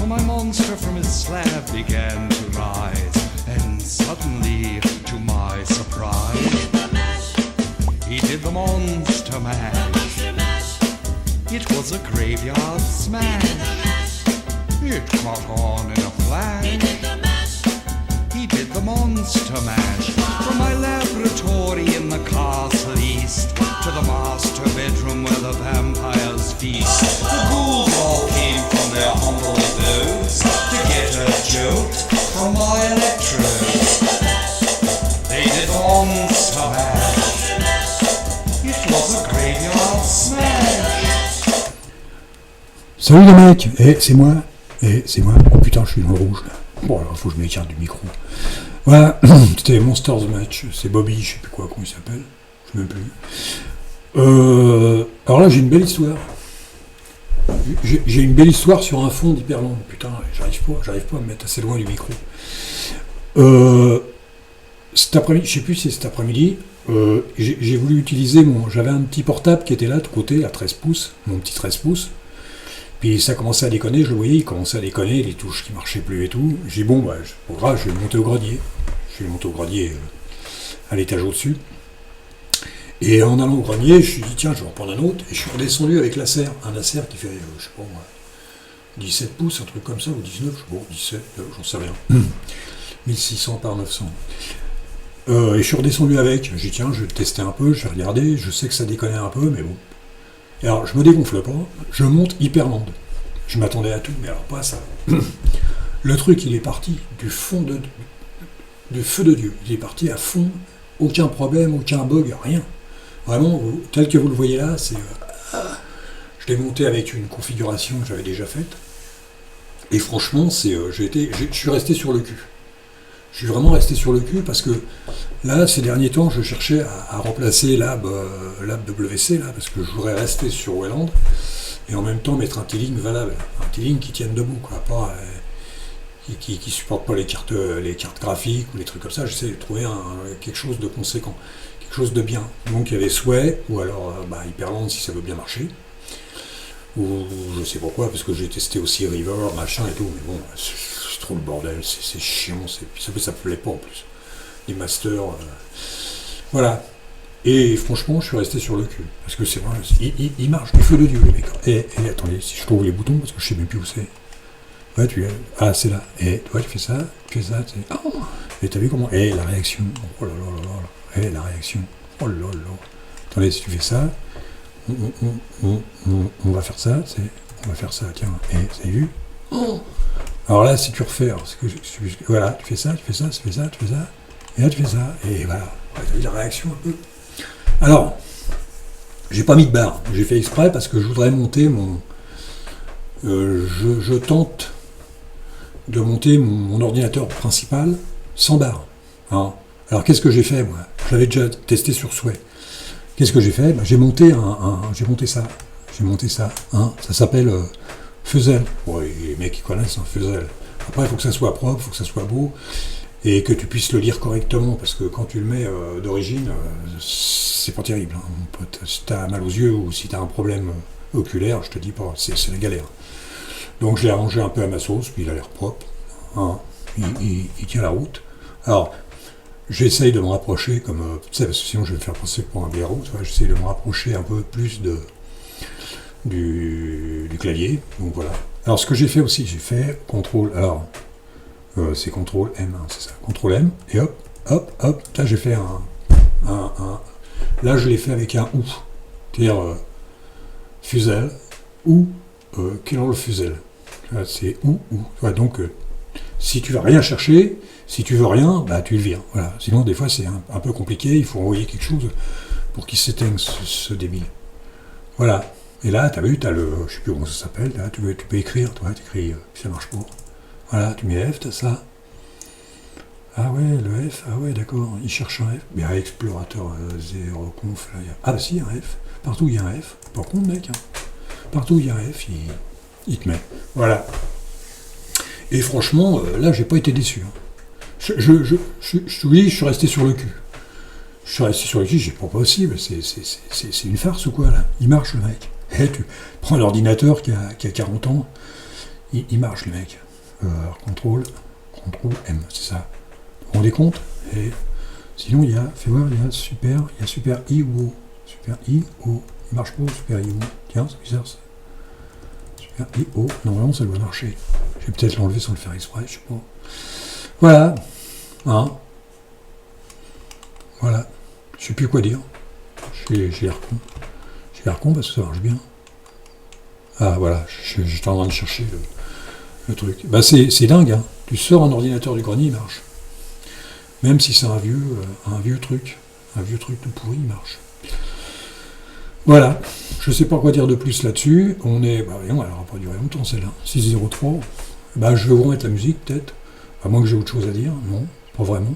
my monster from his slab began to rise, and suddenly, to my surprise, he did the monster mash. It was a graveyard smash. It caught on in a flash. He did the monster mash. From my laboratory in the castle east to the master bedroom where the vampires feast. The ghouls all came from their humble abodes to get a joke from my electrodes. They did the monster mash. It was a graveyard smash. Salut les mecs, c'est moi. Oh putain, je suis dans le rouge là. Bon alors faut que je m'écarte du micro. Voilà, c'était Monsters Match, c'est Bobby, je sais plus quoi, comment il s'appelle, je sais même plus. Alors là j'ai une belle histoire. J'ai une belle histoire sur un fond d'Hyperland. Putain, j'arrive pas à me mettre assez loin du micro. Cet après-midi, je sais plus si c'est cet après-midi, j'ai voulu utiliser j'avais un petit portable qui était là de côté, à 13 pouces, mon petit 13 pouces. Puis ça commençait à déconner, je le voyais, il commençait à déconner, les touches qui marchaient plus et tout. J'ai dit bon, bah, c'est pas grave, je vais monter au grenier. Je vais monter au grenier à l'étage au-dessus. Et en allant au grenier, je me suis dit tiens, je vais en prendre un autre. Et je suis redescendu avec l'Acer, un Acer qui fait, je sais pas moi, 17 pouces, un truc comme ça, ou 19, je sais pas, 17, j'en sais rien. 1600 par 900. Et je suis redescendu avec, j'ai dit tiens, je vais tester un peu, je vais regarder, je sais que ça déconnait un peu, mais bon. Et alors, je me dégonfle pas, je monte Hyperland. Je m'attendais à tout, mais alors pas à ça. Le truc, il est parti du fond du feu de Dieu. Il est parti à fond, aucun problème, aucun bug, rien. Vraiment, tel que vous le voyez là, c'est... je l'ai monté avec une configuration que j'avais déjà faite. Et franchement, je suis resté sur le cul. Je suis vraiment resté sur le cul parce que là, ces derniers temps, je cherchais à remplacer l'ab WC, là, parce que je voudrais rester sur Wayland et en même temps mettre un T-Link valable, un T-Link qui tienne debout, quoi, pas qui supporte pas les cartes graphiques ou les trucs comme ça. J'essaie de trouver quelque chose de conséquent, quelque chose de bien. Donc il y avait Sway ou alors Hyperland si ça veut bien marcher. Ou je sais pourquoi, parce que j'ai testé aussi River, machin et tout, mais bon, c'est trop le bordel, c'est chiant, ça me plaît pas en plus. Les masters, voilà. Et franchement, je suis resté sur le cul, parce que c'est vrai, il marche du feu de Dieu, les mecs. Et attendez, si je trouve les boutons, parce que je sais même plus où c'est. Ouais, c'est là. Et toi, tu fais ça, oh, et t'as vu comment. Et la réaction, oh là là là là, et la réaction, oh là là. Attendez, si tu fais ça, on va faire ça, tiens, et ça y est vu. Alors là, si tu refais, voilà, tu fais ça, et là tu fais ça, et voilà, tu as vu la réaction un peu. Alors, j'ai pas mis de barre, j'ai fait exprès parce que je voudrais monter je tente de monter mon ordinateur principal sans barre. Hein. Alors qu'est-ce que j'ai fait moi? Je l'avais déjà testé sur Sway. Qu'est-ce que j'ai fait? J'ai monté ça, hein. Ça s'appelle Fuzel. Bon, les mecs ils connaissent Fuzel. Après, il faut que ça soit propre, il faut que ça soit beau, et que tu puisses le lire correctement, parce que quand tu le mets d'origine, c'est pas terrible, hein, mon pote. Si t'as mal aux yeux ou si t'as un problème oculaire, je te dis pas, c'est la galère. Donc je l'ai arrangé un peu à ma sauce, puis il a l'air propre, hein. Il tient la route. Alors, j'essaye de me rapprocher, comme tu sais, parce que sinon je vais me faire passer pour un blaireau, j'essaye de me rapprocher un peu plus du clavier, donc voilà. Alors ce que j'ai fait aussi, j'ai fait CTRL, alors c'est CTRL M, hein, c'est ça, CTRL M, et hop, là j'ai fait là je l'ai fait avec un OU, c'est-à-dire Fuzel, ou Killer Fuzel, c'est OU, ouais, donc si tu vas rien chercher, si tu veux rien, bah tu le vires, voilà, sinon des fois c'est un peu compliqué, il faut envoyer quelque chose pour qu'il s'éteigne ce débile, voilà. Et là, t'as vu, je sais plus comment ça s'appelle, là, tu peux écrire, toi, t'écris, ça marche pas. Voilà, tu mets F, t'as ça. Ah ouais, le F, ah ouais, d'accord, il cherche un F. Mais un explorateur 0conf, là, ah bah si, un F. Partout il y a un F. Pas con, mec, hein. Partout il y a un F, il te met. Voilà. Et franchement, là, j'ai pas été déçu. Hein. Je te dis, je suis resté sur le cul. J'ai pas possible, c'est une farce ou quoi, là. Il marche, le mec. Tu prends l'ordinateur qui a 40 ans, ils marchent les mecs. Contrôle M, c'est ça. Vous vous rendez compte? Et sinon il y a, fais voir, il y a super I ou O. Super I, O. Il marche pas, super I ou O. Tiens, c'est bizarre ça. Super I, O. Normalement ça doit marcher. Je vais peut-être l'enlever sans le faire exprès, je sais pas. Voilà. Hein. Voilà. Je sais plus quoi dire. J'ai l'air con. J'ai l'air con parce que ça marche bien. Ah voilà, j'étais en train de chercher le truc. Bah c'est dingue, hein. Tu sors un ordinateur du grenier, il marche. Même si c'est un vieux truc tout pourri, il marche. Voilà, je sais pas quoi dire de plus là-dessus. On est, bah voyons, elle aura pas duré longtemps celle-là. 6.03. Bah je vais vous remettre la musique peut-être. À moins que j'ai autre chose à dire. Non, pas vraiment.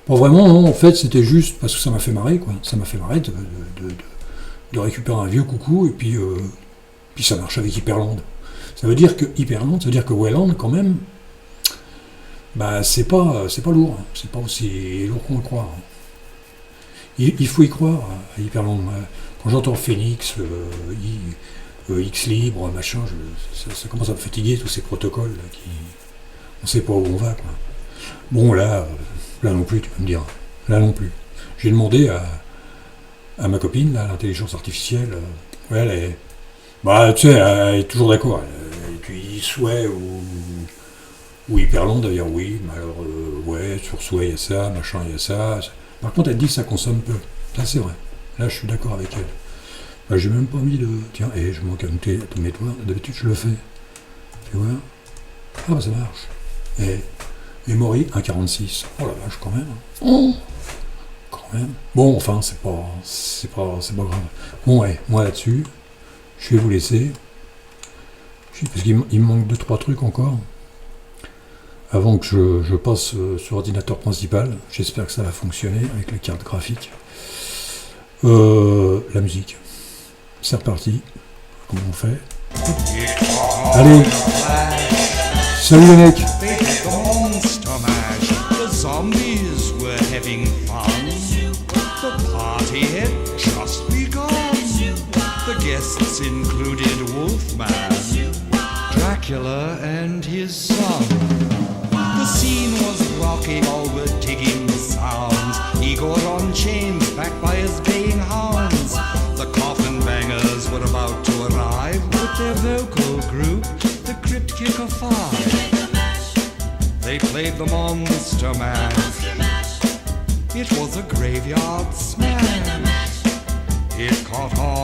Pas vraiment, non. En fait, c'était juste parce que ça m'a fait marrer, quoi. Ça m'a fait marrer de récupérer un vieux coucou et puis ça marche avec Hyperland. Ça veut dire que Hyperland, ça veut dire que Wayland, quand même, bah c'est pas lourd, hein. C'est pas aussi lourd qu'on le croit. Hein. Il faut y croire à Hyperland. Quand j'entends Phoenix, X libre, machin, ça commence à me fatiguer tous ces protocoles là, qui, on sait pas où on va, quoi. Bon là non plus, tu peux me dire, là non plus. J'ai demandé à ma copine, là, l'intelligence artificielle, ouais, elle est, bah tu sais, elle est toujours d'accord. Et puis souhait ou Hyperland d'ailleurs, oui, mais alors ouais, sur souhait il y a ça, machin il y a ça. Par contre elle dit que ça consomme peu. Ça c'est vrai. Là je suis d'accord avec elle. Bah, j'ai même pas mis de. Tiens, et je manque à noter tous mes doigts, d'habitude je le fais. Tu vois? Ah bah ça marche. Et Memory 1.46. Oh la vache quand même. Oh, quand même. Bon enfin c'est pas grave. Bon ouais, moi là-dessus, je vais vous laisser. Parce qu'il me manque 2-3 trucs encore. Avant que je passe sur l'ordinateur principal, j'espère que ça va fonctionner avec la carte graphique. La musique. C'est reparti. Comment on fait? Allez. Salut les mecs. The zombies were having fun. The party had just begun. The guests included Wolfman, Dracula and his son. The scene was rocky, all were digging the sounds. Igor on chains, backed by his baying hounds. The coffin bangers were about to arrive with their vocal group, the Crypt Kicker 5. They played the Monster Mash. It was a graveyard smash. It caught on.